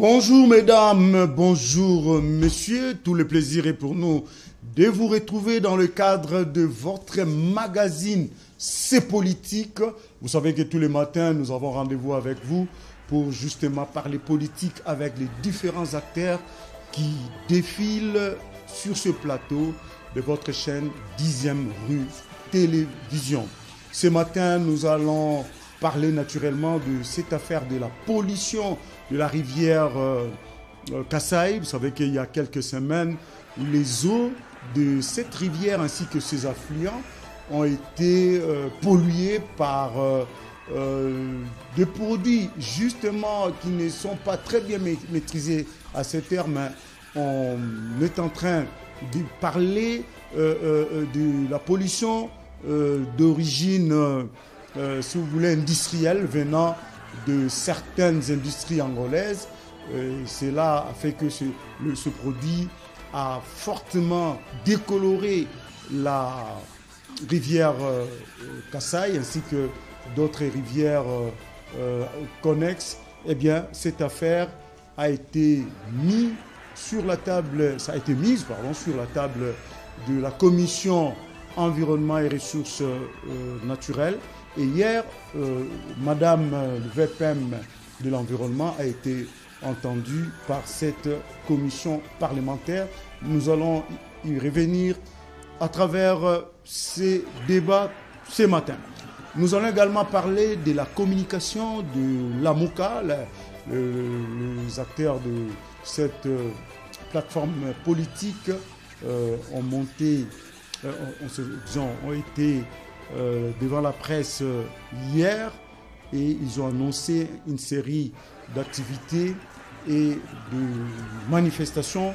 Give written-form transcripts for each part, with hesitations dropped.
Bonjour mesdames, bonjour messieurs, tout le plaisir est pour nous de vous retrouver dans le cadre de votre magazine C'est politique. Vous savez que tous les matins nous avons rendez-vous avec vous pour justement parler politique avec les différents acteurs qui défilent sur ce plateau de votre chaîne 10e rue Télévision. Ce matin nous allons parler naturellement de cette affaire de la pollution de la rivière Kasaï. Vous savez qu'il y a quelques semaines où les eaux de cette rivière ainsi que ses affluents ont été pollués par des produits justement qui ne sont pas très bien maîtrisés à cette heure, mais on est en train de parler de la pollution d'origine si vous voulez, industrielle venant de certaines industries angolaises. Cela a fait que ce produit a fortement décoloré la rivière Kasaï ainsi que d'autres rivières connexes. Eh bien, cette affaire a été mise sur la table, sur la table de la commission environnement et ressources naturelles. Et hier, Madame le VPM de l'environnement a été entendue par cette commission parlementaire. Nous allons y revenir à travers ces débats ce matin. Nous allons également parler de la communication de l'AMOCA, les acteurs de cette plateforme politique ont été devant la presse hier et ils ont annoncé une série d'activités et de manifestations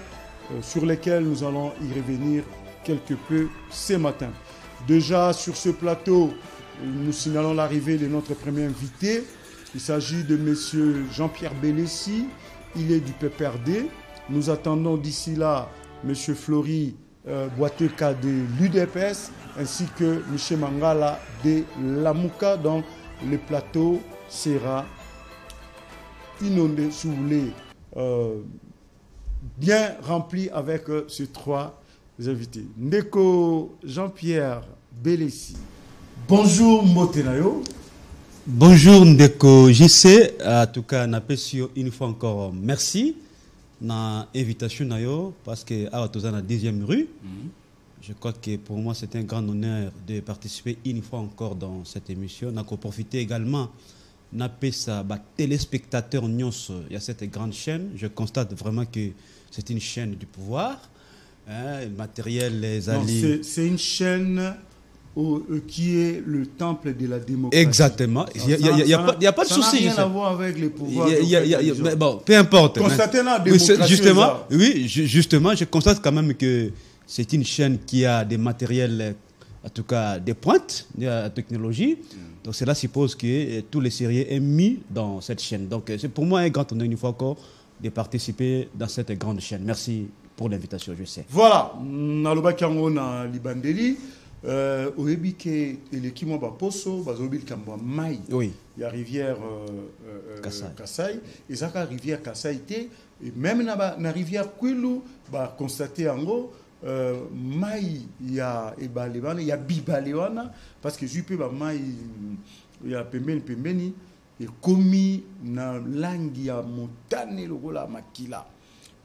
sur lesquelles nous allons y revenir quelque peu ce matin. Déjà sur ce plateau, nous signalons l'arrivée de notre premier invité. Il s'agit de M. Jean-Pierre Bélessi, il est du PPRD. Nous attendons d'ici là M. Flory Boiteka de l'UDPS ainsi que M. Mangala de l'AMOCA. Donc le plateau sera inondé, si vous voulez, bien rempli avec ces trois invités. Ndeko Jean-Pierre Bélessi. Bonjour Motenayo. Bonjour Ndeko JC. En tout cas, une fois encore merci na invitation nayo parce que à la 10e rue. Je crois que pour moi c'est un grand honneur de participer une fois encore dans cette émission. On a profité également na pesa ba téléspectateurs nyons il y a cette grande chaîne. Je constate vraiment que c'est une chaîne du pouvoir. Le matériel les alliés. C'est une chaîne qui est le temple de la démocratie. Exactement. Il n'y a pas de souci. Ça n'a rien à voir avec les pouvoirs. Mais bon, peu importe. Constatez la démocratie. Justement, je constate quand même que c'est une chaîne qui a des matériels, en tout cas des pointes de la technologie. Donc cela suppose que tous les sérieux est mis dans cette chaîne. Donc c'est pour moi un grand honneur une fois encore de participer dans cette grande chaîne. Merci pour l'invitation, je sais. Voilà. Naloba Kango na Libandeli. Oebike elekimo baposo bazobil kambwa mai. Oui. Il y a rivière Kasaï. Et ça rivière Kasaï et même na rivière Kwilu ba constater en gros mai ya ebalewana ya bibalewana parce que jupe ba mai ya pembeni et komi na langi ya motane lokola makila.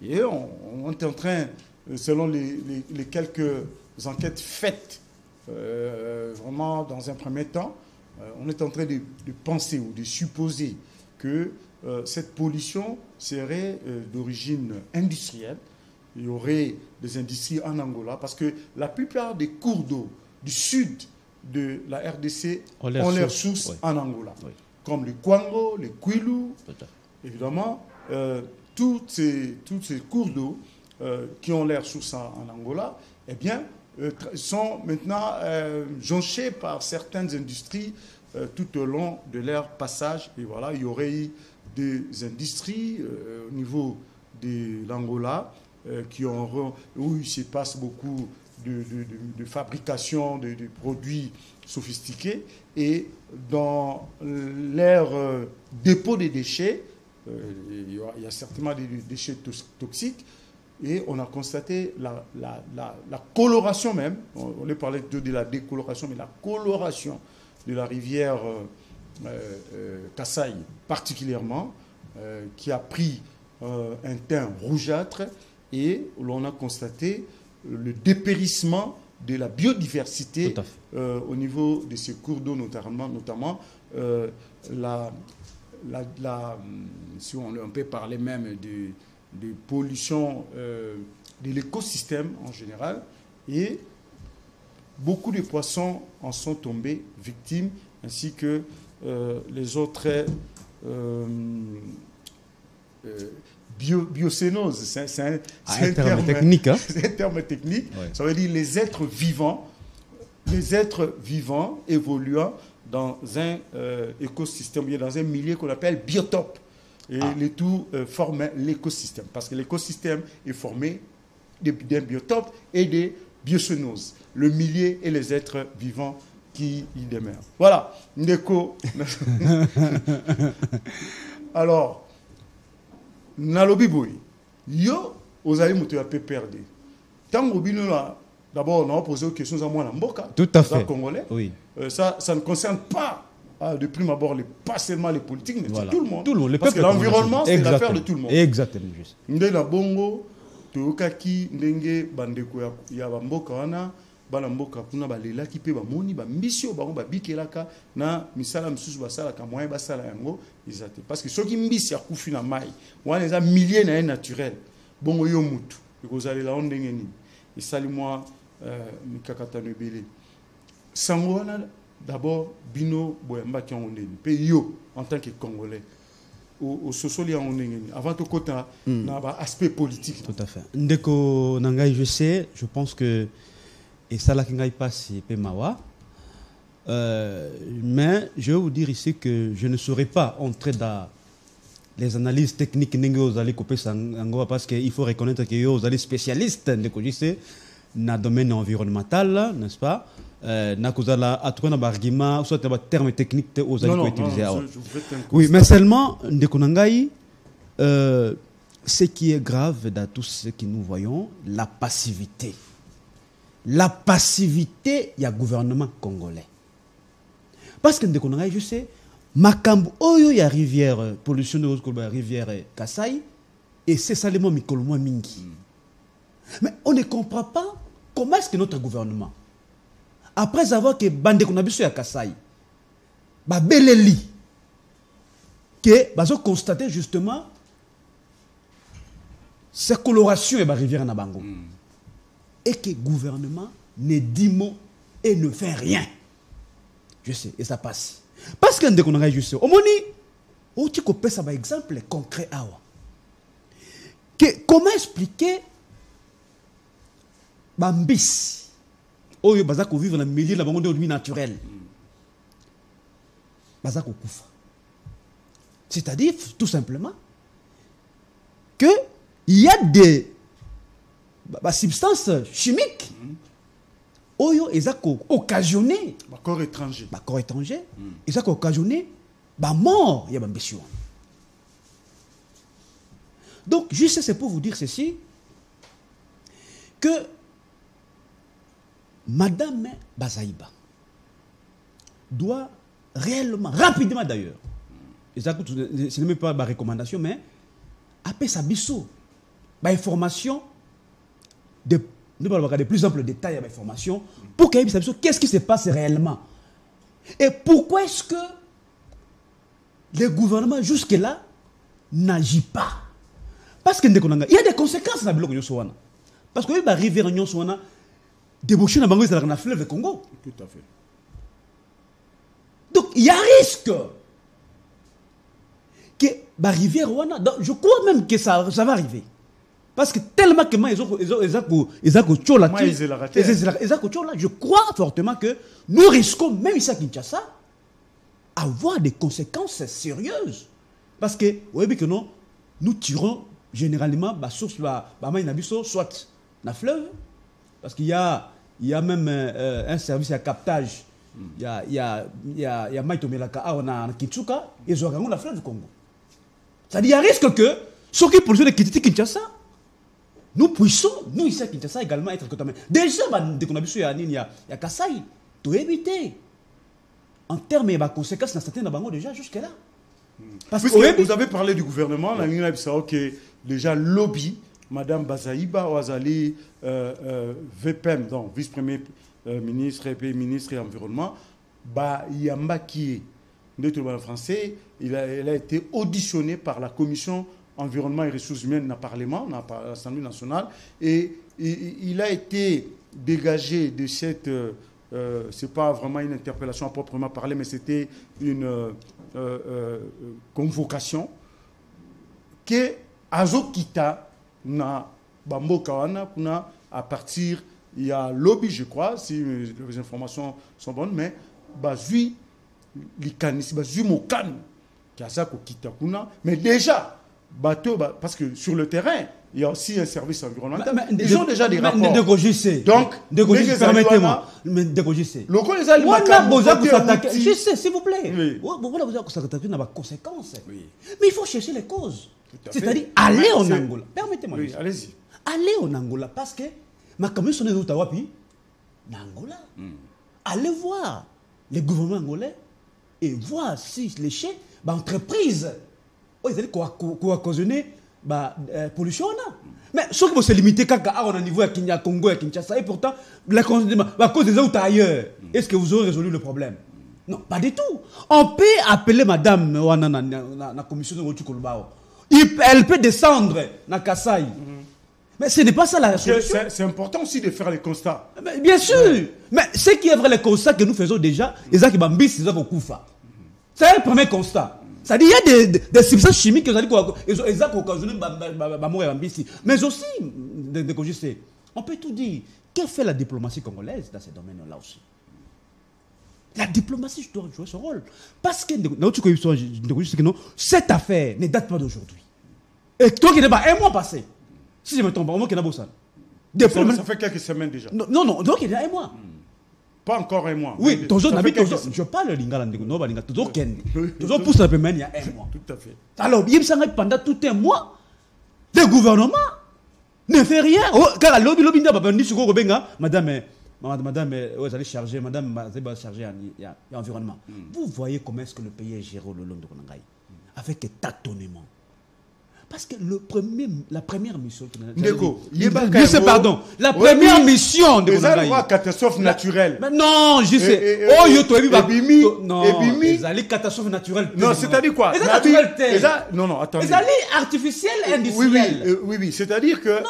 Et on est en train, selon les quelques enquêtes faites vraiment dans un premier temps, on est en train de penser ou de supposer que cette pollution serait d'origine industrielle. Il y aurait des industries en Angola parce que la plupart des cours d'eau du sud de la RDC ont leur source en Angola. Oui. Comme le Kwango, le Kwilu, évidemment, tous ces cours d'eau qui ont leur source en Angola, eh bien, sont maintenant jonchés par certaines industries tout au long de leur passage. Et voilà, il y aurait eu des industries au niveau de l'Angola où il se passe beaucoup de fabrication de produits sophistiqués. Et dans leur dépôt de déchets, il y a certainement des déchets toxiques. Et on a constaté la coloration même, on a parlé de la décoloration, mais la coloration de la rivière Kasaï particulièrement, qui a pris un teint rougeâtre, et l'on a constaté le dépérissement de la biodiversité au niveau de ces cours d'eau, notamment si on peut parler même de pollution de l'écosystème en général, et beaucoup de poissons en sont tombés victimes, ainsi que les autres biocénose. C'est un terme technique. Hein? C'est un terme technique. Ouais. Ça veut dire les êtres vivants évoluant dans un écosystème, dans un milieu qu'on appelle biotope. Et le tout forme l'écosystème. Parce que l'écosystème est formé d'un biotope et des biocénoses. Le milieu et les êtres vivants qui y demeurent. Voilà. Ndeko. Alors, nalobi boy. Yo, osali mutu ya PPRD. Tango bino là, d'abord, on a posé des questions à moi en Mboka. Tout à fait. Congolais. Oui. Ça ne concerne pas, de prime abord, pas seulement les politiques, mais voilà. tout le monde. Tout le monde. Parce que l'environnement, c'est l'affaire de tout le monde. Exactement. Juste. Ndela bongo, toyokaki ndenge bandeko ya bamboka wana, bana mboka kuna balela ki pe bamoni ba mbisio bango ba bikelaka na misala msusu basala ka moyen basala yango izate. Parce que soki mbisi akufi na mai, wana eza milliers na naturel. Bongo yo mutu, ekozala ondenge ni. Isali moi mikakatano ebele. Sango wana d'abord bino boyamba ki ondeni. Pe yo en tant que Congolais au sosoli en ondeni. Avant to kota na ba aspect politique. Tout à fait. Ndeko nangai je pense que et ça là qui n'aille pas c'est Pemawa. Mais je vais vous dire ici que je ne saurais pas entrer dans les analyses techniques vous allez couper ça parce qu'il faut reconnaître que vous allez spécialistes dans le domaine environnemental, n'est-ce pas? Na kozala atuna bargument soit des termes techniques vous allez utiliser. Oui, mais seulement ndeko nangai ce qui est grave dans tout ce que nous voyons, la passivité. La passivité du gouvernement congolais. Parce que je sais, Makambu, il y a rivière, pollution de la rivière Kasaï, et c'est ça le mot Mikolmo Mingi. Mais on ne comprend pas comment est-ce que notre gouvernement, après avoir que Bande Konabiso à Kasaï, Beleli, que ils ont constaté justement cette coloration de la rivière Nabango. Et que le gouvernement ne dit mot et ne fait rien. Je sais, et ça passe. Parce que je sais, au moni, tu peux ça par exemple concret. Comment expliquer Bambis oh yo bazako vivre dans le milieu de la banque naturelle. Bazako koufa. C'est-à-dire tout simplement que il y a des substances chimiques oyo ezako occasionné corps étranger ezako occasionné mort ya bambisi. Donc juste c'est pour vous dire ceci que Madame Bazaïba doit réellement, rapidement d'ailleurs, ce n'est même pas ma recommandation, mais après sa bisso, information de plus amples détails à l'information pour qu'il y ait qu'est-ce qui se passe réellement et pourquoi est-ce que le gouvernement jusque-là n'agit pas. Parce qu'il y a des conséquences dans le bloc. Parce qu'il va arriver à Nyonsouana, déboucher dans le fleuve Congo. Tout à fait. Donc il y a risque que la rivière Rwanda, je crois même que ça va arriver. Parce que tellement que je crois fortement que nous risquons, même ici à Kinshasa, avoir des conséquences sérieuses. Parce que, vous voyez que non, nous tirons généralement la source, soit dans le fleuve, parce qu'il y a même un service à captage. Il y a Maïto Melaka, on a Kitsuka, et ils ont le fleuve Congo. C'est-à-dire, il y a risque que, ceux qui polluent de quitter Kinshasa, nous puissions, nous ici à Kinshasa également, être contaminés. Déjà, dès qu'on a vu il y a Kasaï, tout éviter. En termes de conséquences, dans certains bango déjà jusque-là. Parce que vous avez parlé du gouvernement, la ligne que déjà lobby, Madame Bazaïba Ouazali, VPM, donc vice-premier ministre, pays ministre et environnement, Yamba qui est en français, elle a été auditionnée par la commission environnement et ressources humaines dans le Parlement, dans l'Assemblée nationale, et il a été dégagé de cette... ce n'est pas vraiment une interpellation à proprement parler, mais c'était une convocation que Azokita na Bambo Kawana à partir il y a lobby, je crois, si les informations sont bonnes, mais bazui likanis bazui mokan qui a ça kita kuna, mais déjà bateau parce que sur le terrain il y a aussi un service environnemental. Ils ont déjà des rapports. Donc, permettez-moi. Moi, je sais, s'il vous plaît. Voilà, vous avez s'attaquer à la conséquence. Mais il faut chercher les causes. C'est-à-dire, aller en Angola. Permettez-moi. Oui, allez-y. Aller en Angola parce que ma commission est d'Ottawa, puis Angola. Allez voir les gouvernements angolais et voir si les chefs, l'entreprise, ils allaient occasionner pollution. Mais ce qui va se limiter quand on a un niveau à Congo et à Kinshasa, et pourtant, la cause des autres ailleurs, est-ce que vous aurez résolu le problème? Non, pas du tout. On peut appeler madame la commission de Rotukolbao. Elle peut descendre dans Kasaï. Mais ce n'est pas ça la solution. C'est important aussi de faire les constats. Mais bien sûr. Mais ce qui est vrai, les constats que nous faisons déjà, c'est ça qui bambis, c'est ça qu'on koufa. C'est le premier constat. C'est-à-dire qu'il y a des substances chimiques qui ont occasionné mais aussi, on peut tout dire. Que fait la diplomatie congolaise dans ces domaines-là aussi? La diplomatie doit jouer son rôle. Parce que cette affaire ne date pas d'aujourd'hui. Et toi qui n'es pas un mois passé, si je me trompe pas, au moins qu'il y a ça. Ça fait quelques semaines déjà. Non, donc il y a un mois. Pas encore un mois. Oui, je parle de l'ingala, toujours pour ça, il y a un mois. Tout à fait. Alors, pendant tout un mois, le gouvernement ne fait rien. Car lobby madame, vous allez charger, madame, vous allez charger l'environnement. Vous voyez comment est-ce que le pays est géré au long de Konangaï. Avec tâtonnement. Parce que la première mission... La première mission de Konangaï... C'est une catastrophe naturelle. Non, je sais. Non, c'est catastrophe naturelle. Non, c'est-à-dire quoi? Non, attendez. C'est artificiel et industriel. Oui, c'est-à-dire que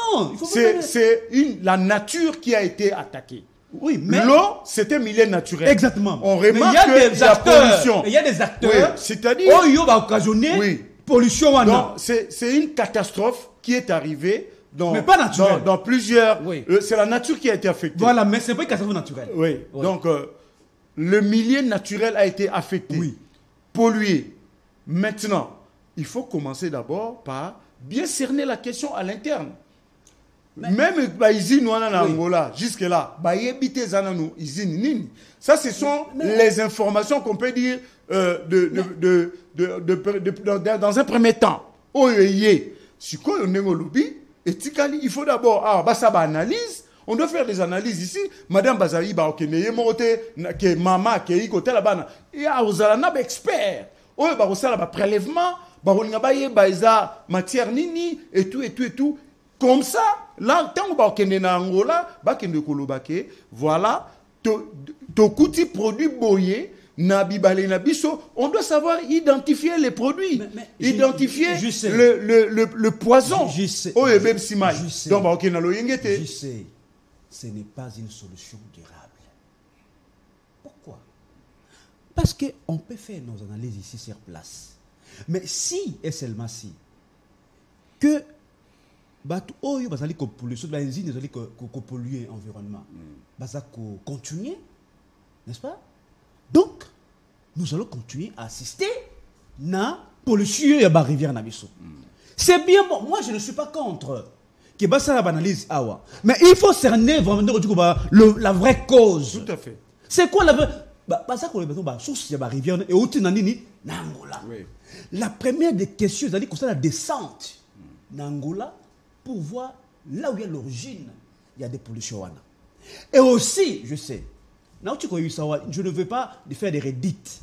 c'est la nature qui a été attaquée. Oui, mais... L'eau, c'était milieu naturel. Exactement. On remarque que la pollution... Il y a des acteurs... C'est-à-dire... Il va occasionner... pollution. Donc, c'est une catastrophe qui est arrivée mais pas naturelle. Dans plusieurs... Oui. C'est la nature qui a été affectée. Voilà, mais ce n'est pas une catastrophe naturelle. Oui. Donc, le milieu naturel a été affecté, pollué. Maintenant, il faut commencer d'abord par bien cerner la question à l'interne. Même ici, nous en Angola, jusque-là, ça, ce sont les informations qu'on peut dire dans un premier temps. Il faut d'abord analyse. On doit faire des analyses ici. Madame Bazaï, maman, qui est côté là-bas, il y a des experts. Il y a des prélèvements, matière nini, et tout. Comme ça, là, tant que vous en Angola, voilà, ton petit produit boyé, on doit savoir identifier les produits, identifier le poison. Je sais. Donc, je sais. Ce n'est pas une solution durable. Pourquoi? Parce qu'on peut faire nos analyses ici sur place. Mais si et seulement si que polluer l'environnement, continuer, n'est-ce pas? Donc, nous allons continuer à assister à la pollution de la rivière Nabiso. C'est bien bon. Moi, je ne suis pas contre que ça analyse awa. Mais il faut cerner vraiment la vraie cause. Tout à fait. C'est quoi la vraie... ça qu'on a source de la rivière et au Tinanini, Nangola. La première des questions, c'est-à-dire qu'on la descente Nangola pour voir là où il y a l'origine, il y a des pollutions. Et aussi, je sais, je ne veux pas faire des redites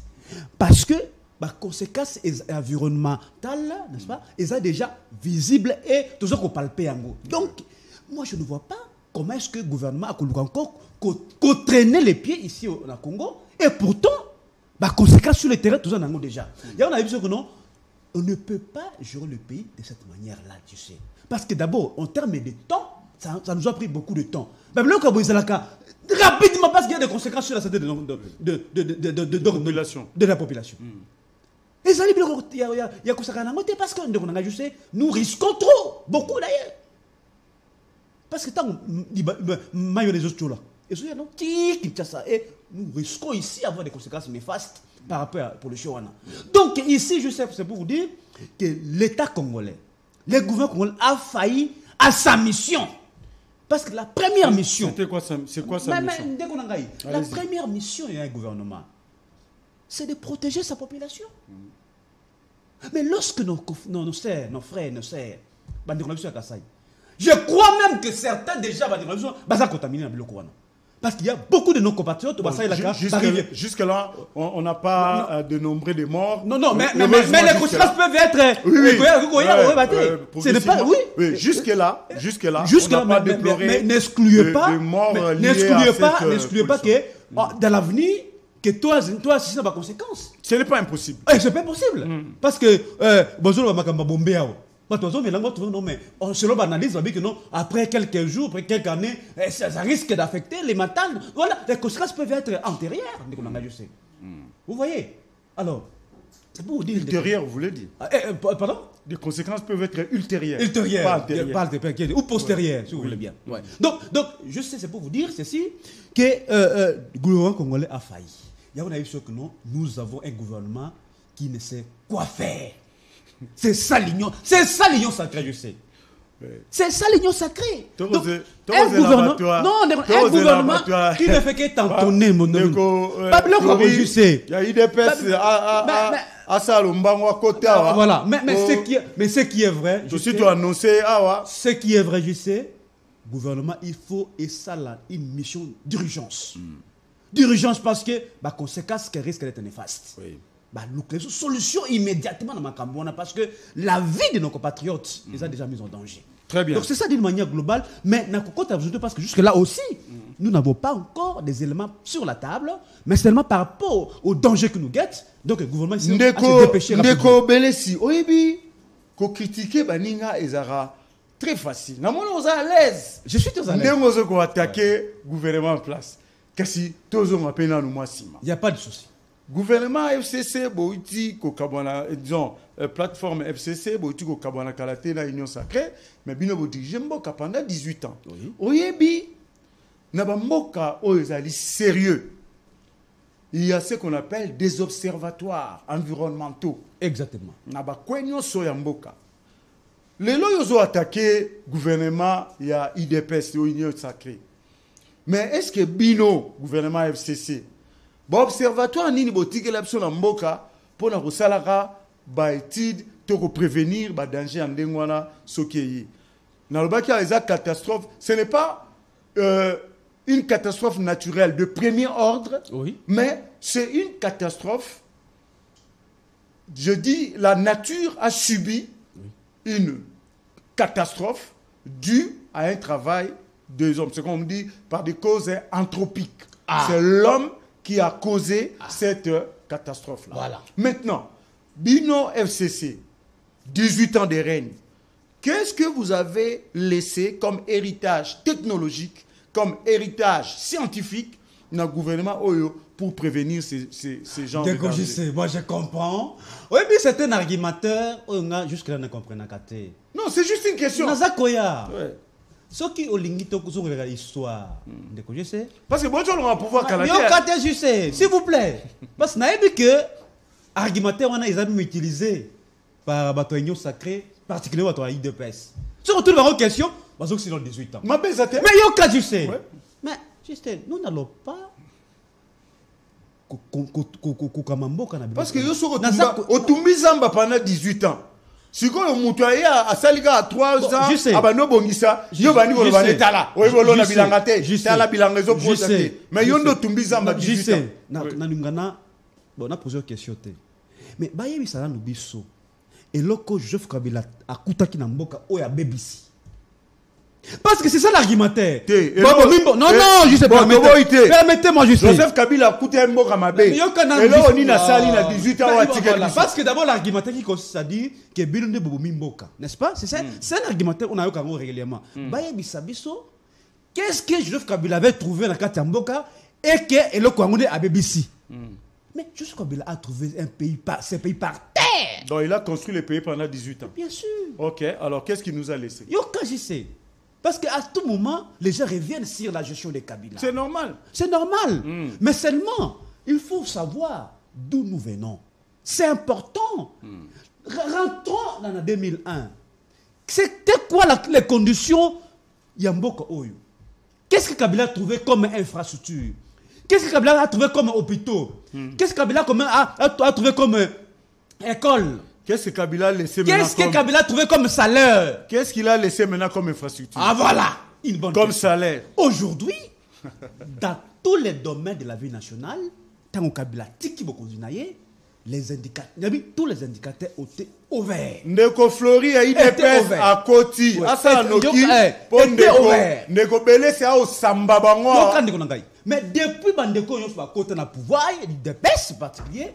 parce que les conséquences environnementales, n'est-ce pas, elles sont déjà visibles et tout ça qu'on palpe. Donc, moi, je ne vois pas comment est-ce que le gouvernement a encore traîné les pieds ici au Congo et pourtant, les conséquences sur le terrain, tout ça, on a déjà. Et on a vu que non, on ne peut pas gérer le pays de cette manière-là, tu sais. Parce que d'abord, en termes de temps, ça nous a pris beaucoup de temps. Même là, rapidement, parce qu'il y a des conséquences sur la santé de la population. Et ça, il y a parce que nous risquons trop, beaucoup d'ailleurs. Parce que tant mayonnaise là, et nous risquons ici d'avoir des conséquences néfastes par rapport à la pollution. Donc ici, je sais, c'est pour vous dire que l'État congolais, le gouvernement congolais a failli à sa mission. Parce que la première mission... C'est quoi sa mission? La première mission d'un gouvernement, c'est de protéger sa population. Mais lorsque nos frères, nos sœurs, je crois même que certains déjà vont contaminer le Coran. Parce qu'il y a beaucoup de nos compatriotes. Jusque-là, on n'a pas de nombre de morts. Non, mais les conséquences peuvent être... Ce n'est pas... Oui, jusque-là, on n'a pas déploré mais n'excluez pas que dans l'avenir, que toi, si ça n'a pas de conséquences. Ce n'est pas impossible. C'est pas possible. Parce que... Bonjour, mais selon l'analyse, on dit que non, après quelques jours, après quelques années, ça risque d'affecter les mentales. Voilà, les conséquences peuvent être antérieures. Vous voyez? Alors, c'est pour vous dire... Ultérieures, vous voulez dire? Pardon? Les conséquences peuvent être ultérieures. Pas antérieures. Ou postérieures, si vous voulez bien. Donc, je sais, c'est pour vous dire ceci, que le gouvernement congolais a failli. On a eu sûr que non, nous avons un gouvernement qui ne sait quoi faire. C'est ça l'union sacrée, je sais. C'est ça l'union sacrée. Donc, un gouvernement qui ne fait que tantonner mon nom. Pas bien comme je sais. Il y a eu des personnes à Salombango à côté. Voilà, mais ce qui est vrai, je suis annoncé. Ce qui est vrai, je sais, gouvernement, il faut et ça là une mission d'urgence. D'urgence parce que la conséquence qu'elle risque d'être néfaste. Une solution immédiatement dans ma cambouana parce que la vie de nos compatriotes les a déjà mis en danger. Très bien. Donc c'est ça d'une manière globale, mais parce que jusque-là aussi, nous n'avons pas encore des éléments sur la table, mais seulement par rapport au danger que nous guette. Donc le gouvernement ici a se dépêché rapidement. Belesi, oyebi, ko critiquer baninga ezara très facile. Namona oza à l'aise. Je suis très à l'aise. Ndengo ko attaquer gouvernement en place. Kasi tozo mapena no mwasima. Il n'y a pas de souci. Gouvernement FCC, disons, plateforme FCC, Kalate, la Union Sacrée, mais bino dirigé Mboka pendant 18 ans. Oyebi, naba Mboka oyezali sérieux. Il y a ce qu'on appelle des observatoires environnementaux. Exactement. Naba kwenyo soya Mboka. Les loyos ont attaqué gouvernement, il y a IDPS, Union Sacrée. Mais est-ce que bino, gouvernement FCC, observatoire nini botike la biso na mboka pour na kosalaka ba étude to prévenir ba danger en ndengwana soki na lobaki les catastrophes, ce n'est pas une catastrophe naturelle de premier ordre, mais c'est une catastrophe. Je dis la nature a subi une catastrophe due à un travail des hommes, c'est comme on dit par des causes anthropiques. C'est l'homme qui a causé cette catastrophe-là. Voilà. Maintenant, Bino FCC, 18 ans de règne, qu'est-ce que vous avez laissé comme héritage technologique, comme héritage scientifique dans le gouvernement Oyo pour prévenir ces gens de danger? Je sais, moi je comprends. Oui, mais c'est un argumentaire, jusque-là ne comprennent pas. Non, c'est juste une question. Nazakoya. Ce qui est l'histoire, je sais. Parce que bon, on va pouvoir calater. Je sais, s'il vous plaît. Parce que vous que argumentaire, on a été utilisé par Batoignon Sacré, particulièrement par IDPS. Si on retourne vers une question, c'est dans 18 ans. Mais il y a un cas, je sais. Mais juste, nous n'allons pas Parce que yo soko otumbi zamba pendant 18 ans. Si ko mutu a salika à 3 ans abano bongisa yo bani bolo banetala oyo bolo na bilanga te tala bilanga zo protéger mais yo ndo tumbi zamba 18 ans na lingana bon na poser question te mais ba yebi sala no biso eloko Joseph Kabila akutaki na mboka oyo abebisi. Parce que c'est ça l'argumentaire. Non, je sais pas. Permettez-moi, je sais. Joseph Kabila a coûté un mot à ma baie. Et là, on est à Saline à 18 ans. Parce que d'abord, l'argumentaire qui consiste à dire que Bilonde Bobomi Mboka. N'est-ce pas? C'est un argumentaire qu'on a eu régulièrement. Baye Bissabiso, qu'est-ce que Joseph Kabila avait trouvé dans la carte Mboka et que le Kwangonde a BBC? Mais Joseph Kabila a trouvé ces pays par terre. Donc il a construit le pays pendant 18 ans. Bien sûr. Ok, alors qu'est-ce qu'il nous a laissé? Yoka, je sais. Parce qu'à tout moment, les gens reviennent sur la gestion des Kabila. C'est normal. C'est normal. Mais seulement, il faut savoir d'où nous venons. C'est important. Rentrons dans la 2001. C'était quoi les conditions Yamboka Oyo? Qu'est-ce que Kabila a trouvé comme infrastructure? Qu'est-ce que Kabila a trouvé comme hôpitaux? Qu'est-ce que Kabila a trouvé comme école? Qu'est-ce que Kabila a laissé maintenant Qu'est-ce que Kabila a trouvé comme salaire? Qu'est-ce qu'il a laissé maintenant comme infrastructure? Ah voilà, une bonne comme question. Salaire. Aujourd'hui, dans tous les domaines de la vie nationale, tant que Kabila tiki bokonzinaye, les indicateurs, tous les indicateurs ont été ouverts. Ndeko Flori a IDPS à Koti, Asa Noki, Ndeko Bele c'est au Samba Bango. Mais depuis Bandeko yon soit côté na pouvoir, IDPS particulier,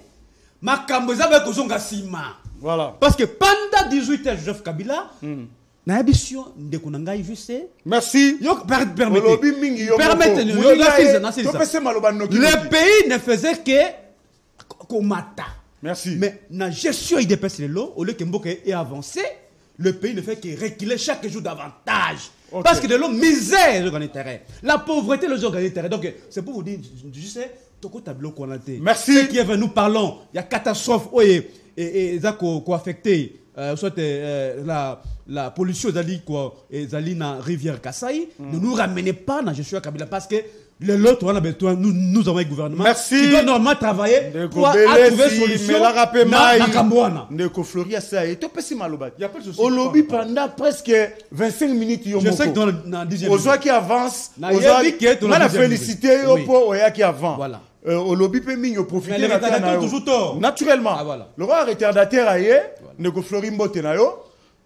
Makamboza be kozonga sima. Voilà. Parce que pendant 18 ans, Joseph Kabila, na émission Ndeko Nangai juste. Merci. Permettez-nous. Le pays ne faisait que Komata. Merci. Mais la gestion IDPS au lieu que Mboka ait avancé, le pays ne fait que reculer chaque jour davantage. Okay. Parce que de l'eau misère les organes terrain. La pauvreté les organes terrain. Donc c'est pour vous dire, je sais, merci. Ce qui est venu, nous parlons, il y a catastrophe et ça qui affecté soit la pollution dans la rivière Kasaï. Ne nous ramenez pas dans la gestion Kabila parce que l'autre, on a besoin, nous avons un gouvernement qui doit normalement travailler pour trouver solution dans Kambouana. Ndeko Flori a ça et tout petit malobat. Au lobby pendant presque 25 minutes. Je sais que dans la 10e minute. Qui avance. On a félicité Oya qui avance. Voilà. Au lobby peut mingo profiter. Mais les retardataires toujours tort. Naturellement. Ah, voilà. Le roi retardataire aye. Ndeko Flori mbote na yo.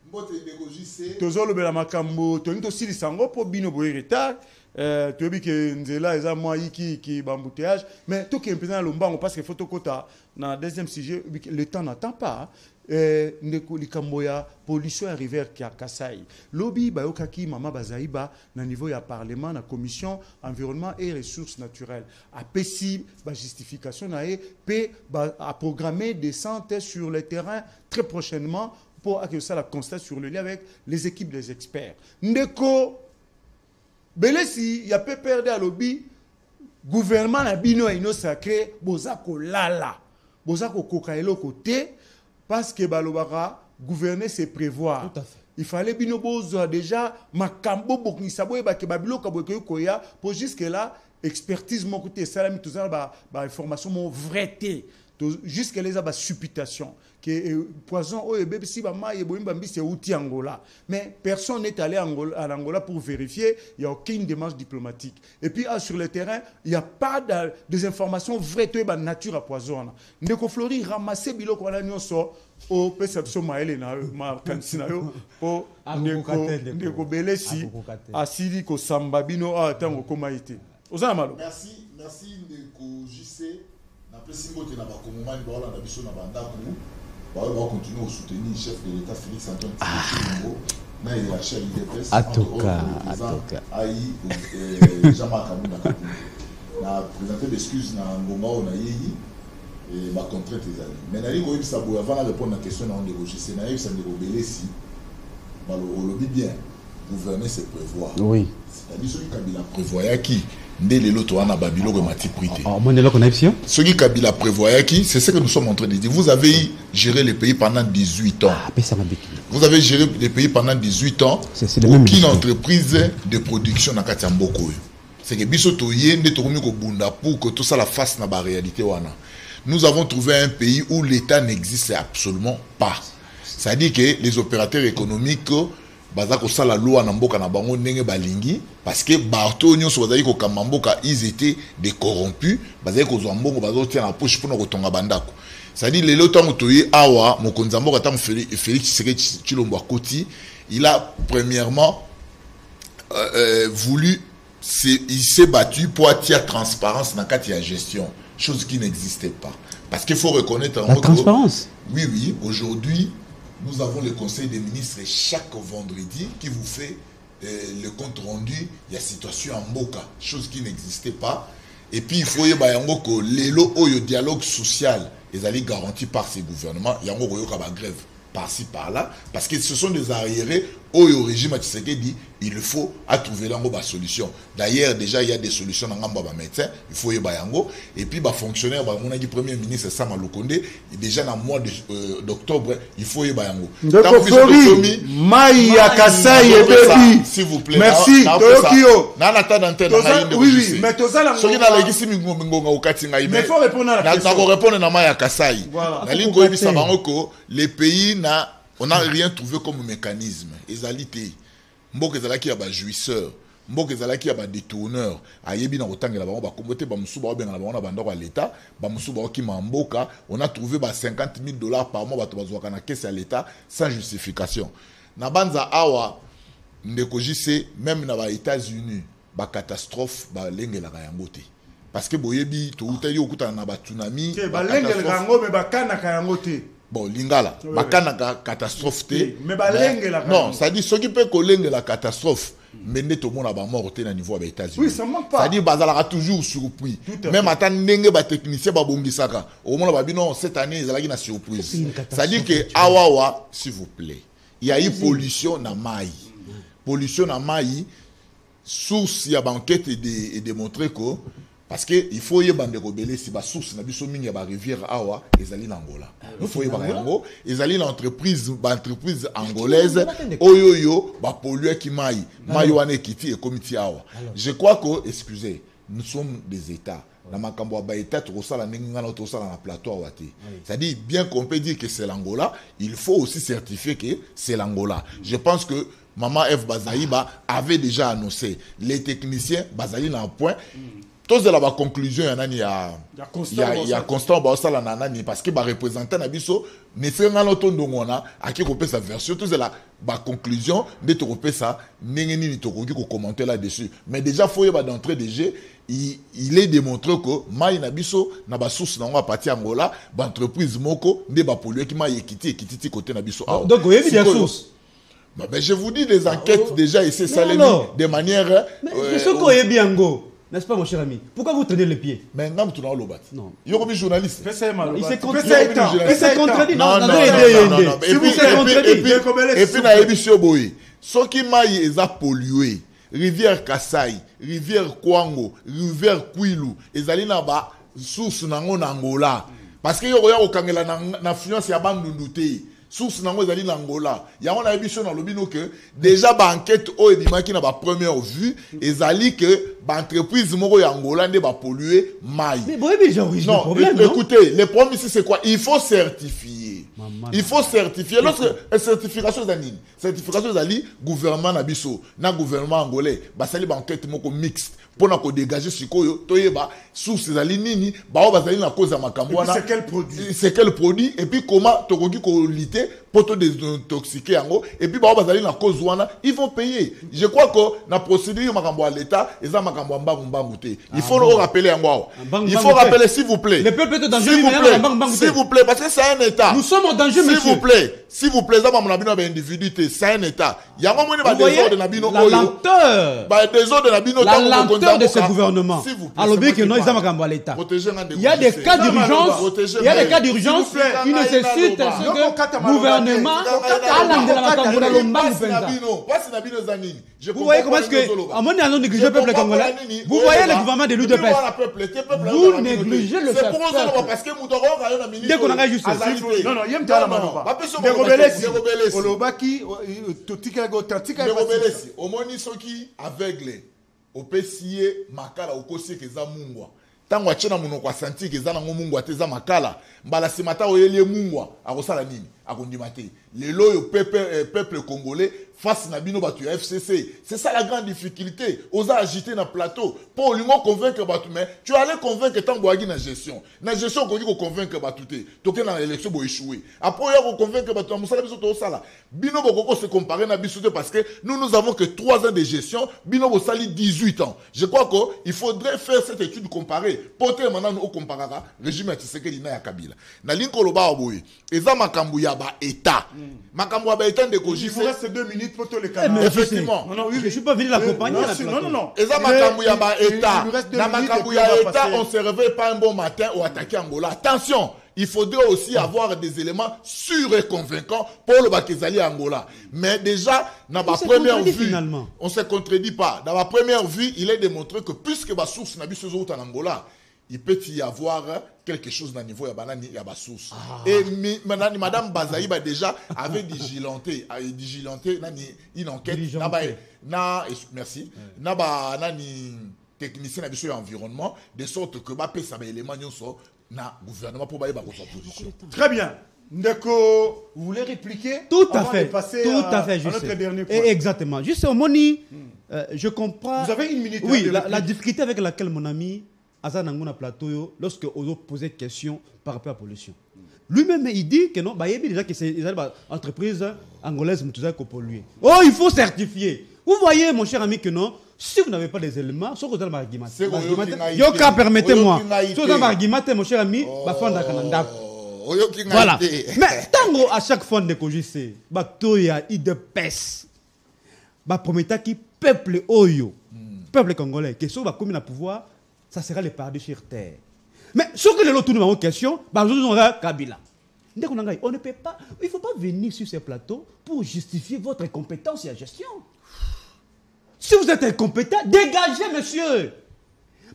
Mbote ndeko JC. Tozo lobela makambo. To nto sili sango po bino boye retard. Tu as vu que Nzela est à moi qui bambouteillage, mais tout qui est présent dans parce que photocota dans le deuxième sujet, le temps n'attend pas. Likamboya pollution rivière qui a Kasaï. Lobby bayokaki mama bazaïba na niveau ya parlement na commission environnement et ressources naturelles. A PESI ba justification na p a programmer des centres sur le terrain très prochainement pour que ça la constate sur le lien avec les équipes des experts. Ndeko Belesi, il y a peu perdu à lobby, gouvernement na bino ino sacré, bozako lala, bozako kokaelo côté, parce que balobara, gouverner c'est prévoir. Tout à fait. Il fallait bino bozo déjà, makambo boknisabo e bake babilo kaboke koya, pour jusque là, expertise mon côté, salami tout ça, ba information mon vrai té. Jusqu'à les supputation que poison au bébé si maman et boimba c'est outil Angola, mais personne n'est allé à Angola pour vérifier. Il n'y a aucune démarche diplomatique. Et puis sur le terrain, il n'y a pas des informations vraies de nature à poison. Ndeko Flori ramasser bilo qu'on a nyonso au perception maele na ma kansina yo po ndeko belesi asili ko samba bino a tango koma ité. Ozana malo. Merci ndeko JC. Si vous avez continuer à soutenir le chef de l'État Félix Antoine Tshisekedi, na hiérarchie IDPS, Jean-Marc Kabunda na présenter des excuses na Ngoma na yeyi et ma contrainte les amis. Mais nali ko yebisa boya avant de répondre à la question na on c'est na yebisa ndeko belesi balo olobi bien gouverner c'est prévoir. Oui. C'est-à-dire celui Kabila prévoyait qui ndé l'autre wana babilo ko mati prité. Ce qui Kabila prévoyait qui, c'est ce que nous sommes en train de dire. Vous avez géré le pays pendant 18 ans. Vous avez géré le pays pendant 18 ans. C'est aucune entreprise de production na Katiamboko. c'est que biso toye nde tokomi ko bunda pour que tout ça la fasse na ba réalité wana. Nous avons trouvé un pays où l'État n'existe absolument pas. C'est-à-dire que les opérateurs économiques baza ko sala loi na mboka na bango ndenge balingi parce que bato nyonso bazali ko kamamboka ils étaient des corrompus, bazali ko zwa mbongo bazo tia na poche pour na kotonga bandako. C'est-à-dire les lotango toye awa mokonzi mboka tam Félix Tshisekedi Tshilombo Akoti, il a premièrement voulu il s'est battu pour attirer transparence dans la gestion, chose qui n'existait pas. Parce qu'il faut reconnaître la transparence. Oui, aujourd'hui, nous avons le Conseil des ministres chaque vendredi qui vous fait le compte rendu. Il y a situation en Mboka, chose qui n'existait pas. Et puis il faut que le dialogue social est garanti par ces gouvernements. Il y a un grève par-ci par-là, parce que ce sont des arriérés au régime à Tshisekedi, il faut trouver la solution. D'ailleurs, déjà, il y a des solutions dans les médecins, il faut y bayango. Et puis, les fonctionnaires, on a dit Premier ministre Sama Lukonde, déjà dans le mois d'octobre, il faut y bayango. Maïa Kassaï et Bébi. S'il vous plaît. Merci. Tokyo. Oui, mais tout ça, mais il faut répondre à la question. Répondre à Maïa Kassaï. Voilà. Les pays, on n'a rien trouvé comme mécanisme. Ezalité. Mbok ezalaki ya ba jouisseur, mbok ezalaki ya ba détourneur. Ayebi na otangela bango ba kombote ba musuba obenga na bango na bandako ya l'état, ba musuba oki mamboka, on a trouvé ba $50,000 par mois bato bazwaka na caisse ya l'état sans justification. Na banza awa ndeko jise même na ba États-Unis, ba catastrophe ba lengela yango te. Parce que boyebi to utali okuta na ba tsunami, ba lengela yango me ba kana yango te. Bon, lingala, bakana catastrophe te. Mais balengela. Non, ça dit ce qui peut coller la catastrophe. Mais net au monde a mort au niveau des États-Unis. Oui, ça manque pas. Ça dit bazala toujours surpris. Même attend ndenge ba technicien ba bongisaka. Au monde ba non cette année ils allaient na surprise. Ça dit que awawa s'il vous plaît. Il y a eu pollution na mai. Pollution na mai source ya banquette et démontrer que parce que il faut y bande rebelle si ba source na biso mingi ba rivière awa ezali na Angola. Il faut y ba yango ezali l'entreprise angolaise oyoyo ba polluer ki mai wane kiti et comité awa. Je crois que excusez, nous sommes des États. Na makambo ba État to sala ninga na to sala na plateau awate. C'est-à-dire bien qu'on peut dire que c'est l'Angola, il faut aussi certifier que c'est l'Angola. Je pense que Maman F Bazaïba avait déjà annoncé les techniciens Bazaï na point. Tous de la conclusion il y a constant basala nanani parce que ba représentant na biso ne fait ngalo tondo ngona aki ko sa version tous de la conclusion de to ko ça nengeni ni to ko commenter là-dessus mais déjà faut y ba d'entrée de jeu il est démontré que mai na biso na ba source na ngo parti Angola ba entreprise moko nde ba polluer ki mai ekiti côté na biso donc il y a des sources. Mais je vous dis des enquêtes déjà ici ça de manière mais ce qu'on est bien go. N'est-ce pas, mon cher ami? Pourquoi vous traînez les pieds? Mais non, tu n'as pas le bat. Non. Il y a un journaliste. Il s'est contredit. Non. Et puis, na émission boy. Ce qui m'a pollué. Rivière Kasai, rivière Kwango, rivière Kwilu, ezali na ba source nango na Angola. Parce que yo ya okangela na influence ya bandundu te. Source nango ezali na Angola. Ya on a émission dans le bino que déjà ba enquête o ebimaki na ba première vue ezali que ba entreprise moko ya Angola nde ba polluer mai. Mais bon déjà original problème. Non, écoutez, le problème ici c'est quoi? Il faut certifier. Il faut certifier. Lorsque certification d'anine, certification d'ali gouvernement na biso, na gouvernement angolais, ba sali ba enquête moko mixte pour na ko dégager sikoyo toyeba source zali nini, ba bazali na cause ya makambo wana. C'est quel produit? C'est quel produit et puis comment tokoki ko lutter pour te désintoxiquer yango et puis ba bazali na cause wana, ils vont payer. Je crois que na procédure makambo à l'état, eza makambo mbangu te. Il faut le rappeler yango. Il faut rappeler s'il vous plaît. Le peuple est dans s'il vous plaît parce que c'est un état. Nous sommes en danger, monsieur. S'il vous plaît, ça va mon abino ba individu c'est un état. Il y a un moment ba désordre na bino la lenteur. Ba désordre na bino la lenteur de ce gouvernement. Alors bien que non, ils ont makambo à l'état. Il y a des cas d'urgence. Il y a des cas d'urgence qui nécessitent ce que gouvernement vous voyez comment est-ce que à mon avis on néglige le peuple congolais. Vous voyez le gouvernement de l'UDPS. Vous négligez le peuple. Parce que nous dès qu'on a justice. Non, il y a un temps des rebelles. Olobaki, totika go tatika. Des rebelles. Au moins ils sont qui aveuglés. opesiye makala okosi keza mungwa tango achena muno kwa santi keza na mungwa teza makala mbala simata oyeli mungwa akosala nini akondima te lelo yo peuple congolais face na bino batu ya FCC. C'est ça la grande difficulté. Osa agiter na plateau pour lui convaincre batu, mais tu allais convaincre tant boagi na gestion. Na gestion qu'on dit qu'on convaincre batu te. Toke na l'élection bo échouer. Après il y a convaincre batu na musala biso to sala. Bino boko se comparer na biso te parce que nous avons que 3 ans de gestion, bino bo sali 18 ans. Je crois qu'il faudrait faire cette étude comparée. Porter maintenant nous comparera régime Tshisekedi na ya Kabila. Na linko loba boye. Eza makambu ya ba état. Makambu ya ba état de il vous reste 2 minutes pour tous les canaux. Effectivement. Non, oui, je ne suis pas venu l'accompagner. Non. Et ça, Makambuya État. Dans Makambuya État, on ne se réveille pas un bon matin ou attaquer Angola. Attention, il faudrait aussi avoir des éléments sûrs et convaincants pour le Bakezali Angola. Mais déjà, dans ma première vue, on ne se contredit pas. Dans ma première vue, il est démontré que puisque ma source n'a pas de en Angola, il peut y avoir quelque chose dans le niveau de la source. Et Madame Bazaï déjà avait digilanté une enquête. Merci. Technicien de l'environnement, de sorte que ma ça élément na gouvernement pour bailler sa position. Très bien. Ndeko, vous voulez répliquer? Tout à fait. Tout à fait, je sais. Dernier point. Exactement. Juste au Moni, je comprends. Vous avez une minute. Oui, la difficulté avec laquelle mon ami Azananguna Plateau, lorsque Ozo posait question par rapport à la pollution. Lui-même, il dit que non, il y a déjà que c'est une entreprise angolaise qui polluer. Oh, il faut certifier. Vous voyez, mon cher ami, que non, si vous n'avez pas des éléments, si vous avez un argument, permettez-moi. Si vous avez un argument, mon cher ami, voilà. Mais tant à chaque fois de cogiter, il y a de pèse. Promettant qui peuple Oyo, peuple congolais, que si vous avez un pouvoir, ça sera les paradis sur terre. Mais ce que les autres nous avons question, on aura Kabila. On ne peut pas, il ne faut pas venir sur ces plateaux pour justifier votre incompétence et la gestion. Si vous êtes incompétent, dégagez, monsieur.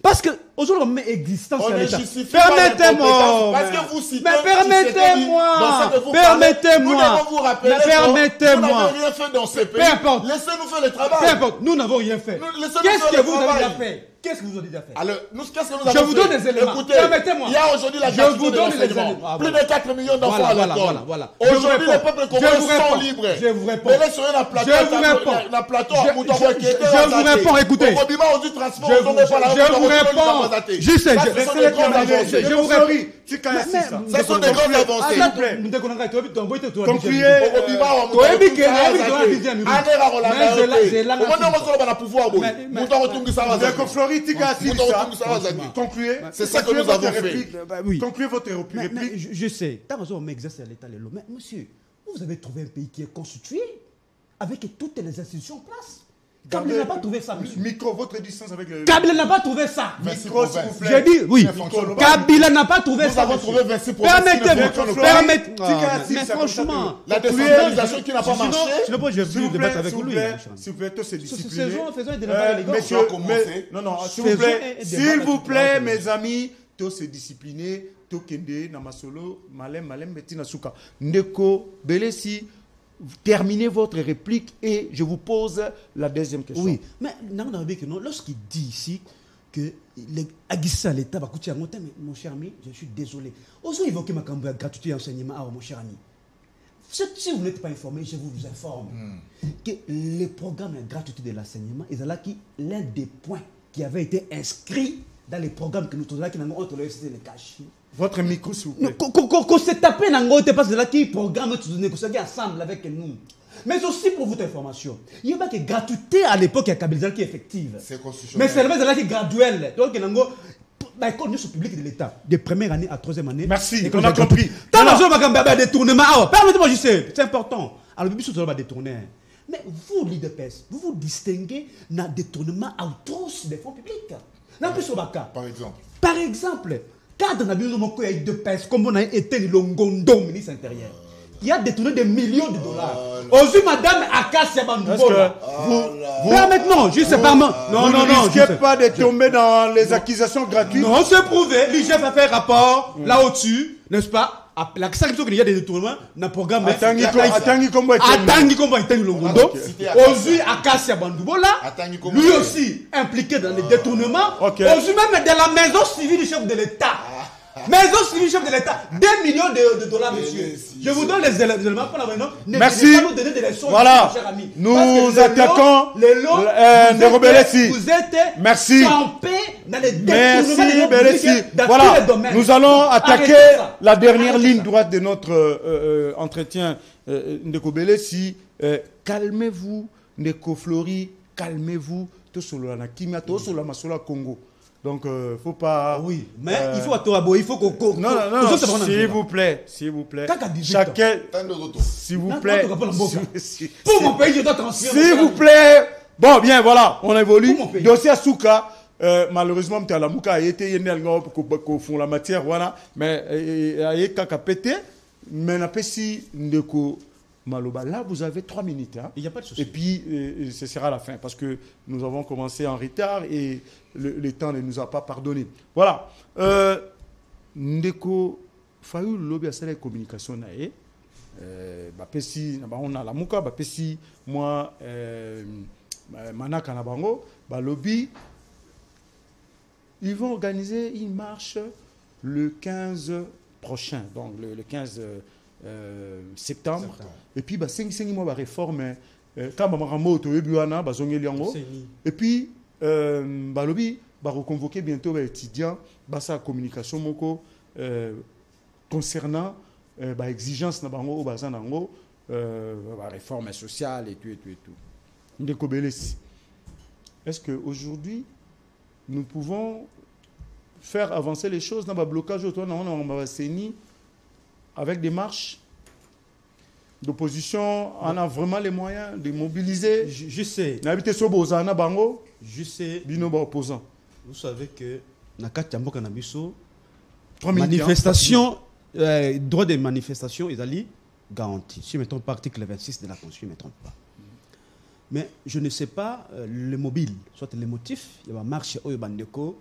Parce que aujourd'hui, on met existence à l'État. Permettez-moi. Parce que vous citez. Mais permettez-moi. Permettez-moi. Permettez-moi. Nous n'avons rien fait dans ce pays. Laissez-nous faire le travail. Peu importe, nous n'avons rien fait. Qu'est-ce que vous avez déjà fait? Qu'est-ce que vous avez déjà fait? Alors, qu'est-ce que nous avons fait? Je vous donne des éléments. Écoutez, permettez-moi. Il y a aujourd'hui la gratuité de l'enseignement. Plus de 4 millions d'enfants à l'école. Aujourd'hui, les peuples congolais sont libres. Je vous réponds. Mais laissez la plateau. Je vous réponds. La plateau je vous réponds, écoutez. Je vous réponds. Je sais. Je vous réponds. Ce sont des grandes avancées. Concluez. C'est ça que nous avons fait. Concluez votre réplique. Je sais. T'as raison, on m'exerce à l'État. Mais monsieur, vous avez trouvé un pays qui est constitué avec toutes les institutions en place. Kabila n'a pas trouvé ça, monsieur. Micro, votre distance avec le... Kabila n'a pas trouvé ça. Micro, s'il vous plaît. J'ai dit, oui. Kabila n'a pas trouvé ça. Nous avons trouvé 26 Permettez-moi. Mais franchement, la décentralisation qui n'a pas marché. Sinon, je vais débattre avec lui. S'il vous plaît, tous ces disciplinés. Faisons un débat avec les Monsieur, non, s'il vous plaît, mes amis, tous ces disciplinés, tous kende, namasolo, malem, betina souka. Ndeko, Belesi, terminez votre réplique et je vous pose la deuxième question. Oui, mais lorsqu'il dit ici que les Aguissa à l'État va coûter un montant, mon cher ami, je suis désolé. Osons évoquer ma gratuité et enseignement, mon cher ami. Si vous n'êtes pas informé, je vous informe que les programmes de gratuité de l'enseignement, ils là qui l'un des points qui avait été inscrit dans les programmes que nous avons entre le FCC et le cash. Votre micro, s'il vous plaît. Qu'on s'est tapé dans le parce que là qui programme tout négocier ensemble avec nous. Mais aussi pour votre information, il y a pas que gratuité à l'époque il y a Kabila qui est effective. C'est constitutionnel. Mais c'est le là qui est graduel. Donc il y a l'école publique de l'État, de première année à troisième année. Merci, on a compris. T'as raison, ma détournement. Permettez-moi, je sais, c'est important. Alors le but va détourner. Mais vous, leader PES, vous vous distinguez dans le détournement atroce des fonds publics. Par exemple, cadre n'a pas eu de PES, comme on a été le Longondo, ministre intérieur, qui a détourné des millions de dollars. Aujourd'hui, madame Akassia Bandoubo. Permettez-moi, je sais pas. Non, ne risquez pas de tomber dans les accusations gratuites. Non, c'est prouvé. L'IGF a fait un rapport là au-dessus, n'est-ce pas? la question qu'il y a des détournements dans le programme. Atangi Kombo Etengi Longondo. Aujourd'hui, Akassia Bandoubola, lui aussi impliqué dans les détournements. Aujourd'hui, même de la maison civile du chef de l'État. Maison civile du chef de l'État. 2 millions de dollars, monsieur. Je vous donne les éléments pour la maison. Merci. Ne pas nous donner des leçons, cher ami. Nous attaquons les rebelles. Vous êtes merci. Campés dans les Merci. Voilà. Nous allons attaquer la dernière ligne droite de notre entretien. Ndeko Belesi, calmez-vous. Ndeko Flori, calmez-vous. Tout sur la Kimia, tout sur la Masola Congo. Donc, faut pas. Oui, mais il faut attendre, il faut qu'on. Non, s'il vous plaît, s'il vous plaît. Chacun. S'il vous plaît. Pour mon pays, je dois transférer. S'il vous plaît. Bon, bien, voilà, on évolue. Dossier à Souka. Malheureusement, tu as la mouka a été pour font la matière, voilà. Mais il y a kaka pété. Mais n'a pas si ndeko Maloba. Là, vous avez 3 minutes. Hein. Il n'y a pas de souci. Et puis, ce sera la fin parce que nous avons commencé en retard et le temps ne nous a pas pardonné. Voilà. Ndeko Fayou Lobi a la communication. Bapesi, on a la mouka, bapesi, moi, Manaka Nabango, Lobi, ils vont organiser une marche le 15 prochain, donc le 15 septembre. Et puis, 5 mois de réforme. Quand et puis, Balobi va reconvoquer bientôt les étudiants sa communication concernant l'exigence de réforme sociale et tout. Est-ce qu'aujourd'hui, nous pouvons faire avancer les choses dans le blocage autour de avec des marches d'opposition? On a vraiment les moyens de mobiliser. Je sais. Je sais. Vous savez que manifestation, droit de manifestation, ils allaient garanti. Si je ne me trompe pas, article 26 de la Constitution, je ne me trompe pas. Mais je ne sais pas le mobile, soit les motifs, il y a une marche au Bandeko,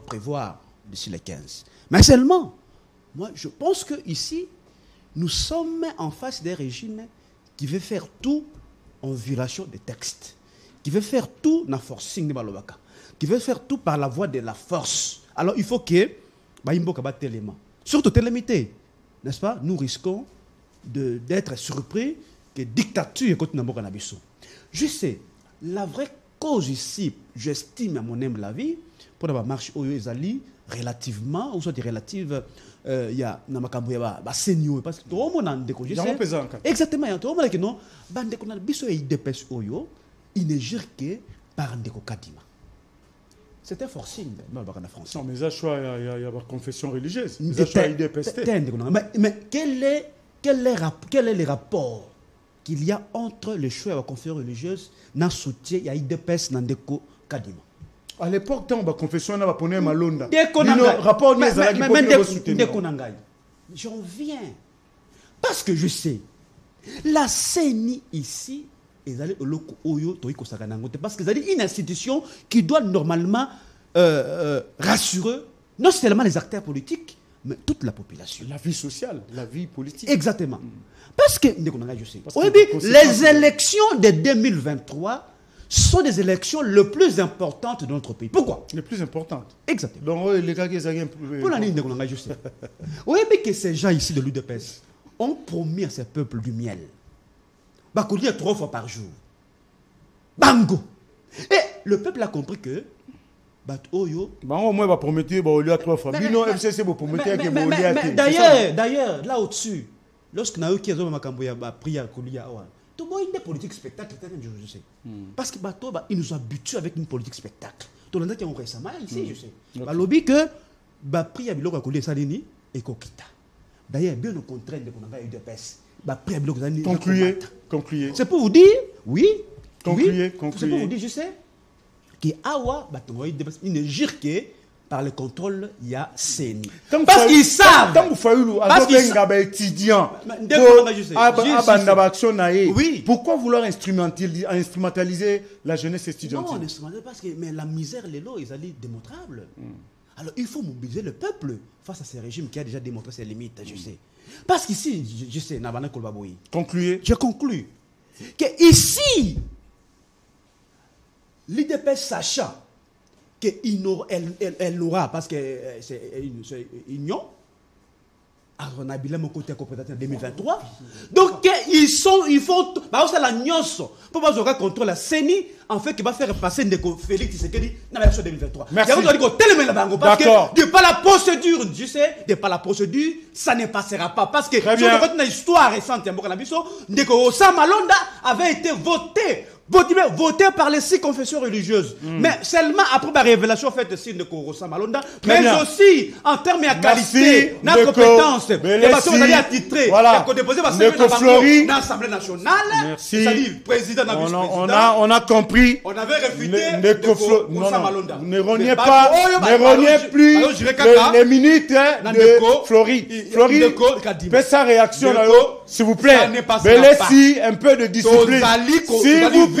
prévoir d'ici les 15. Mais seulement, moi, je pense qu'ici, nous sommes en face d'un régime qui veut faire tout en violation des textes, qui veut faire tout dans forcing de Balobaka, qui veut faire tout par la voie de la force. Alors, il faut que, surtout télémité, n'est-ce pas? Nous risquons d'être surpris que dictature continue à Nabiso. Je sais, la vraie cause ici, j'estime à mon humble avis, pour la marche au Yezali, relativement, ou soit relative, il y a Namakamboya, senior, parce que tout le monde a décoché. Exactement, tout le monde a dit non, Bandekona Biso et IDPS Oyo, il n'est géré que par Ndeko Kadima. C'est un forcing, mais en France. Non, mais ça, il y a une confession religieuse. Mais quel est le rapport qu'il y a entre le choix de la confession religieuse dans le soutien à IDPS dans Ndeko Kadima? À l'époque, quand la confession n'a pas poney Malonda. J'en viens. Parce que je sais, la CENI ici, parce que c'est une institution qui doit normalement rassurer non seulement les acteurs politiques, mais toute la population. La vie sociale, la vie politique. Exactement. Parce que, je sais, les élections de 2023 sont des élections les plus importantes de notre pays. Pourquoi? Les plus importantes. Exactement. Donc, les gars qui ont pour l'année, je sais. Oui, mais que ces gens ici de l'UDPS ont promis à ces peuples du miel. Bakouli 3 fois par jour. Bango. Et le peuple a compris que Batoyo. Au moins, va promettre qu'il y a 3 fois. Bino FCC va promettre que d'ailleurs, là au-dessus, lorsque Nayo qui a pris à Koulia, tout le monde a une politique spectacle, je sais. Parce que Bato, il nous habitue avec une politique spectacle. Tout le monde qui a récemment ici, je sais. Lobby que pris à Biloko à Koulia Salini et Kokita. D'ailleurs, bien au contraire de qu'on a eu de peste. Concluez. C'est pour vous dire, oui. Concluez. C'est pour vous dire, je sais, que Awa, il ne gère que par le contrôle, il y a CENI. Parce qu'ils savent. Pourquoi vouloir instrumentaliser la jeunesse étudiantine? Non, parce que mais la misère, les lots, ils allaient démontrables. Alors il faut mobiliser le peuple face à ce régime qui a déjà démontré ses limites, je sais. Parce qu'ici, je sais, Nabana Kolbaboui. Concluez. Je conclus que ici, l'IDPS sachant qu'elle aura, parce que c'est une union, on a bilan mon côté compétiteur en 2023. Donc ils font, c'est la nyonso pour pas jouer contre la CENI en fait qui va faire passer Ndeko Félix Tshisekedi dans l'élection 2023. Merci. Parce que de par la procédure, je sais, de par la procédure, ça ne passera pas parce que sur une histoire récente, Ndeko Malonda avait été voté par les 6 confessions religieuses. Mais seulement après la révélation faite ici de Korosa Malonda, mais aussi en termes de qualité, de compétence, de aller attitrer, de déposer dans l'Assemblée nationale. C'est-à-dire, président, on a compris. On avait réfuté Korosa Malonda. Ne reniez pas, ne reniez plus les minutes de Flori. Flori, faites sa réaction là, s'il vous plaît. Belesi, un peu de discipline. S'il vous plaît.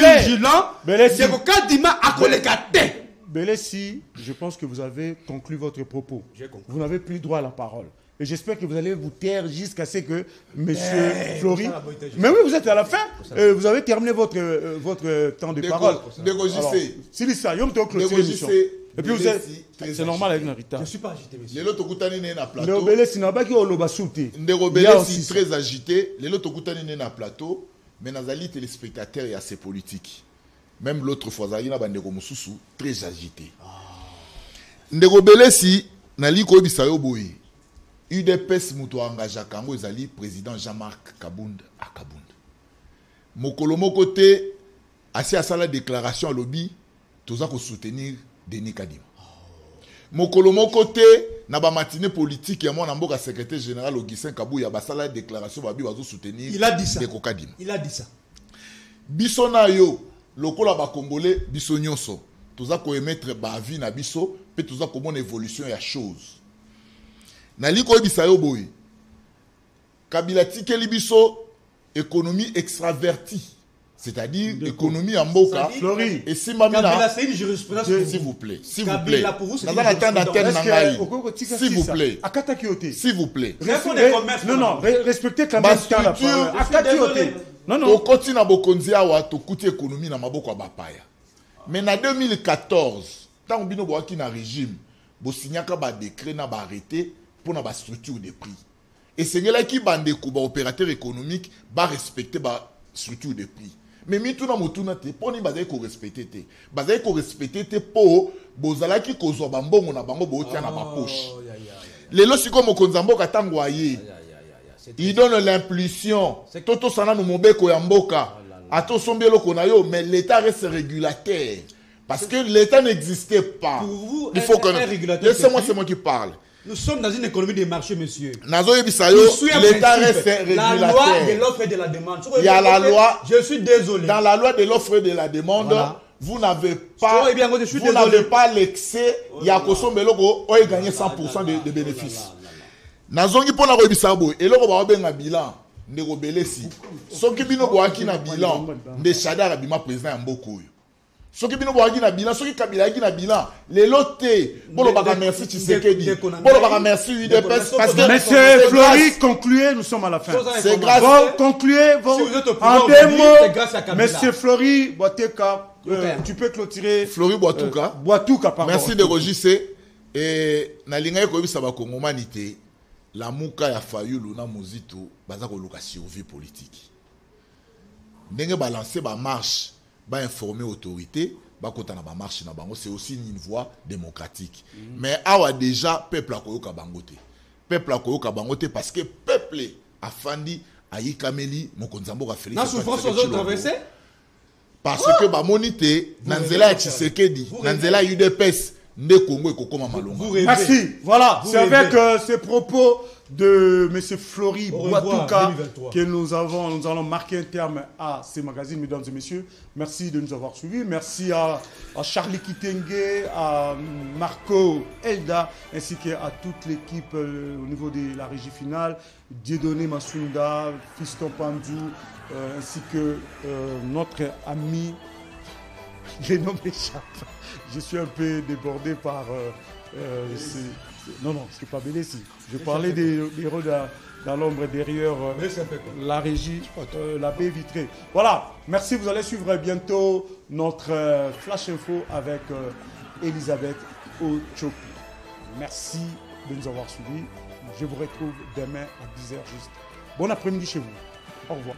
Belesi, je pense que vous avez conclu votre propos. Vous n'avez plus droit à la parole. Et j'espère que vous allez vous taire jusqu'à ce que M. Flori... Mais oui, vous êtes à la fin. Vous avez terminé votre temps de parole. C'est ça, il y a l'émission. Et puis vous êtes... C'est normal avec Narita. Je ne suis pas agité, monsieur. Les autres Koutani na plateau. Le Belesi n'a pas qui oloba souté. Belesi très agité. Les autres Koutani na plateau. Mais Nazali téléspectateur et assez politique. Même l'autre fois, Zali na bandeko mususu très agité. Ndeko Belesi nali ko bisayo boy. UDPS muto engagé kango ezali président Jean-Marc Kabund à Kabund. Mokolo mokote asi asala déclaration à lobby toza ko soutenir Denis Kadima. Mokolo mokote na ba matinée politique ya mwana mboka secrétaire général Augustin Kabouya basala déclaration babi bazo soutenir. Il a dit ça. Deko Kadima. Il a dit ça. Biso na yo lokola ba congolais biso nyonso toza ko émettre ba avis na biso pe toza ko mona évolution ya chose. Na liko bisa yo boy. Kabila tikeli biso économie extravertie. C'est-à-dire économie en Mboka. Flori. Et si Mamina, c'est une jurisprudence. S'il vous plaît. S'il vous plaît. S'il vous plaît. S'il vous plaît. Non, respectez quand même la parole. Non. Au continent Bokonzi awa to kuti économie na maboko bapaya. Mais en 2014, tant bino boaki na régime, bo signaka ba décret na ba arrêté pour na ba structure de prix. Et c'est là qui bande ko ba opérateur économique ba respecter ba structure de prix. Mais mituna mutuna te poni bazai ko respecter te. Bazai ko respecter te po bozala ki ko zo ba mbongo na bango bo tia na ba poche. Lelo siko mokonzambo katango aye. Il donne l'impulsion. Toto sana no mobeko ya mboka. Ato sombelo konayo mais l'état reste régulateur parce que l'état n'existait pas. Pour vous, il faut que laissez-moi, c'est moi qui parle. Nous sommes dans une économie de marché, monsieur. L'État reste régulateur. La loi de l'offre et de la demande. Il y a la loi. Je suis désolé. Dans la loi de l'offre et de la demande, voilà. Vous n'avez pas l'excès. Il y a Kosombeloko, on a gagné 100% de bénéfices. Nazongi pour la rebisabo. Et là, on va avoir un bilan. Ndeko Belesi. Soki bino boaki na bilan. Nde Chada Rabima président en beaucoup. Soki bino boaki na bilan, soki Kabila ki na bilan, les lotés, bolo baka merci Tshisekedi, bolo baka merci UDPS parce que Monsieur Flori, concluez, nous sommes à la fin. C'est grâce. Concluez, en deux mots, Monsieur Flori, Boateka, tu peux clôturer. Flori Boatuka. Boatuka, pardon. Merci de regisser. Et na linga ko bisa ba kongomanité, la muka ya Fayulu na Muzito, baza ko luka survie politique. Ndenge balancer ba marche, ba informer autorité, ba kotana ba marche na bango, c'est aussi une voie démocratique. Mais awa déjà peuple a koyoka bangote. Peuple a koyoka bangote parce que peuple a fandi ayi kameli mokonzambo ka Félix. Na souffrance aux autres traversés. Parce que ba monité nanzela Tshisekedi, nanzela UDPS. Merci. Voilà, c'est avec ces propos de M. Flori Boatuka que nous allons marquer un terme à ces magazines, mesdames et messieurs. Merci de nous avoir suivis. Merci à Charlie Kitenge, à Marco Elda, ainsi qu'à toute l'équipe au niveau de la régie finale, Dieudonné Masunda, Fiston Pandou, ainsi que notre ami, les noms m'échappent. Je suis un peu débordé par Non, c'est pas Bélési. Je parlais des héros dans l'ombre derrière la régie, la baie vitrée. Voilà, merci. Vous allez suivre bientôt notre Flash Info avec Elisabeth Ochoku. Merci de nous avoir suivis. Je vous retrouve demain à 10h juste. Bon après-midi chez vous. Au revoir.